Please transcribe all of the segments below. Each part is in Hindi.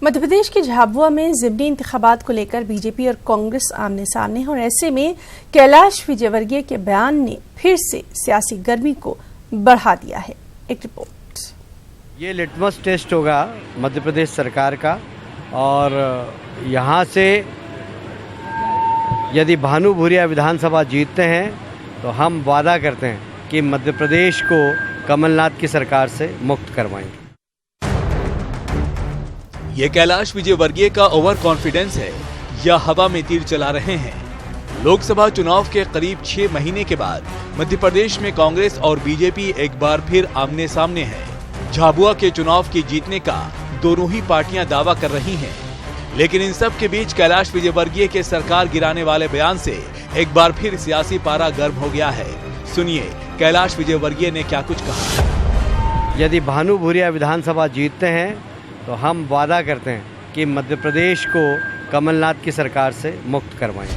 मध्य प्रदेश के झाबुआ में ज़िमनी इंतखाबात को लेकर बीजेपी और कांग्रेस आमने सामने हैं और ऐसे में कैलाश विजयवर्गीय के बयान ने फिर से सियासी गर्मी को बढ़ा दिया है। एक रिपोर्ट। ये लिटमस टेस्ट होगा मध्य प्रदेश सरकार का और यहाँ से यदि भानु भूरिया विधानसभा जीतते हैं तो हम वादा करते हैं कि मध्य प्रदेश को कमलनाथ की सरकार से मुक्त करवाएंगे। ये कैलाश विजयवर्गीय का ओवर कॉन्फिडेंस है या हवा में तीर चला रहे हैं। लोकसभा चुनाव के करीब 6 महीने के बाद मध्य प्रदेश में कांग्रेस और बीजेपी एक बार फिर आमने सामने है। झाबुआ के चुनाव की जीतने का दोनों ही पार्टियां दावा कर रही हैं, लेकिन इन सब के बीच कैलाश विजयवर्गीय के सरकार गिराने वाले बयान से एक बार फिर सियासी पारा गर्म हो गया है। सुनिए कैलाश विजयवर्गीय ने क्या कुछ कहा। यदि भानु भूरिया विधानसभा जीतते हैं तो हम वादा करते हैं कि मध्य प्रदेश को कमलनाथ की सरकार से मुक्त करवाएंगे।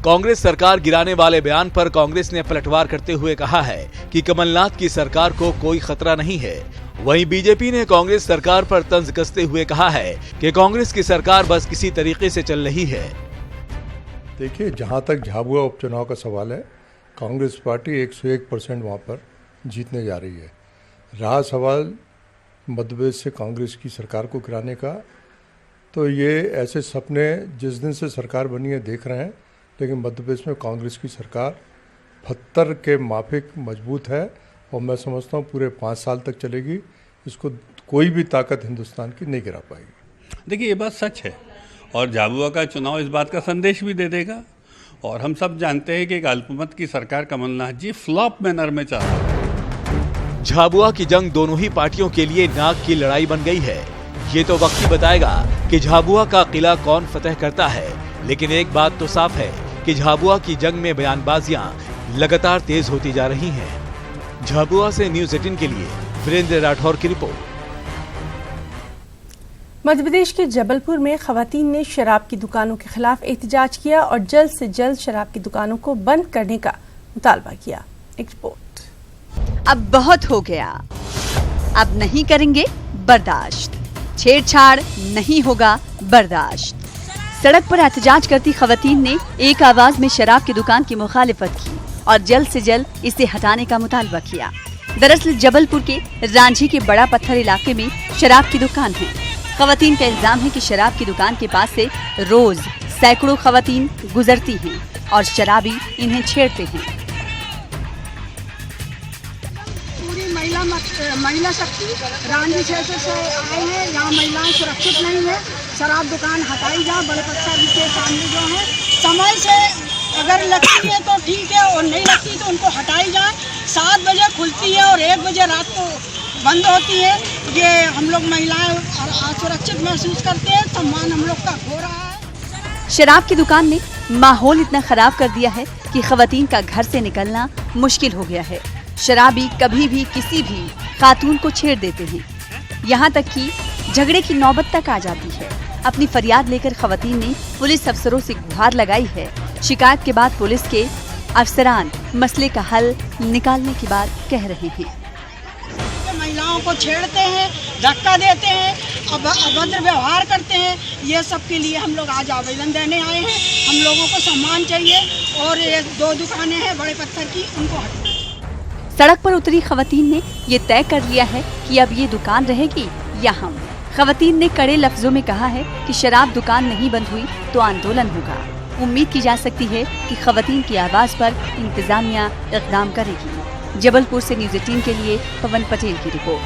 कांग्रेस सरकार गिराने वाले बयान पर कांग्रेस ने पलटवार करते हुए कहा है कि कमलनाथ की सरकार को कोई खतरा नहीं है। वहीं बीजेपी ने कांग्रेस सरकार पर तंज कसते हुए कहा है कि कांग्रेस की सरकार बस किसी तरीके से चल रही है। देखिए, जहां तक झाबुआ उपचुनाव का सवाल है, कांग्रेस पार्टी 101% वहां पर जीतने जा रही है। रहा सवाल मध्य प्रदेश से कांग्रेस की सरकार को गिराने का, तो ये ऐसे सपने जिस दिन से सरकार बनी है देख रहे हैं, लेकिन मध्य प्रदेश में कांग्रेस की सरकार 72 के माफिक मजबूत है और मैं समझता हूँ पूरे 5 साल तक चलेगी। इसको कोई भी ताकत हिंदुस्तान की नहीं गिरा पाएगी। देखिए, ये बात सच है और झाबुआ का चुनाव इस बात का संदेश भी दे देगा। और हम सब जानते हैं कि एक अल्पमत की सरकार कमलनाथ जी फ्लॉप मैनर में चल रहा है। झाबुआ की जंग दोनों ही पार्टियों के लिए नाक की लड़ाई बन गई है। ये तो वक्त ही बताएगा कि झाबुआ का किला कौन फतह करता है, लेकिन एक बात तो साफ है कि झाबुआ की जंग में बयानबाजियां लगातार तेज होती जा रही हैं। झाबुआ से न्यूज़ 18 के लिए वीरेंद्र राठौर की रिपोर्ट। मध्य प्रदेश के जबलपुर में खवातीन ने शराब की दुकानों के खिलाफ एहतजाज किया और जल्द से जल्द शराब की दुकानों को बंद करने का मुतालबा किया। एक रिपोर्ट। अब बहुत हो गया, अब नहीं करेंगे बर्दाश्त, छेड़छाड़ नहीं होगा बर्दाश्त। सड़क पर एहतजाज करती खवातीन ने एक आवाज में शराब की दुकान की मुखालिफत की और जल्द से जल्द इसे हटाने का मुतालबा किया। दरअसल जबलपुर के रांझी के बड़ा पत्थर इलाके में शराब की दुकान है। खवातीन का इल्जाम है कि शराब की दुकान के पास से रोज सैकड़ों खवातीन गुजरती हैं और शराबी इन्हें छेड़ते हैं। महिला शक्ति रांझी क्षेत्र से आए हैं, यहाँ महिलाएं सुरक्षित नहीं है। शराब दुकान हटाई जाए, बड़े पत्थर के सामने जो है समय से अगर लगती है तो ठीक है और नहीं लगती तो उनको हटाई जाए। 7 बजे खुलती है और 1 बजे रात को बंद होती है। ये हम लोग महिलाएं असुरक्षित महसूस करते हैं, सम्मान हम लोग का खो रहा है। शराब की दुकान ने माहौल इतना खराब कर दिया है कि खवातीन का घर से निकलना मुश्किल हो गया है। शराबी कभी भी किसी भी खातून को छेड़ देते हैं, यहाँ तक कि झगड़े की नौबत तक आ जाती है। अपनी फरियाद लेकर खवातीन ने पुलिस अफसरों से गुहार लगाई है। शिकायत के बाद पुलिस के अफसरान मसले का हल निकालने की बात कह रहे हैं। महिलाओं को छेड़ते हैं, धक्का देते हैं, अभद्र व्यवहार करते हैं। ये सब के लिए हम लोग आज आवेदन देने आए हैं। हम लोगों को सम्मान चाहिए और ये 2 दुकानें हैं बड़े पत्थर की, उनको हटाना। सड़क पर उतरी खवातीन ने ये तय कर लिया है कि अब ये दुकान रहेगी या हम। खवातीन ने कड़े लफ्जों में कहा है कि शराब दुकान नहीं बंद हुई तो आंदोलन होगा। उम्मीद की जा सकती है कि खवातीन की आवाज पर इंतजामिया इक़दाम करेगी। जबलपुर से न्यूज़ 18 के लिए पवन पटेल की रिपोर्ट।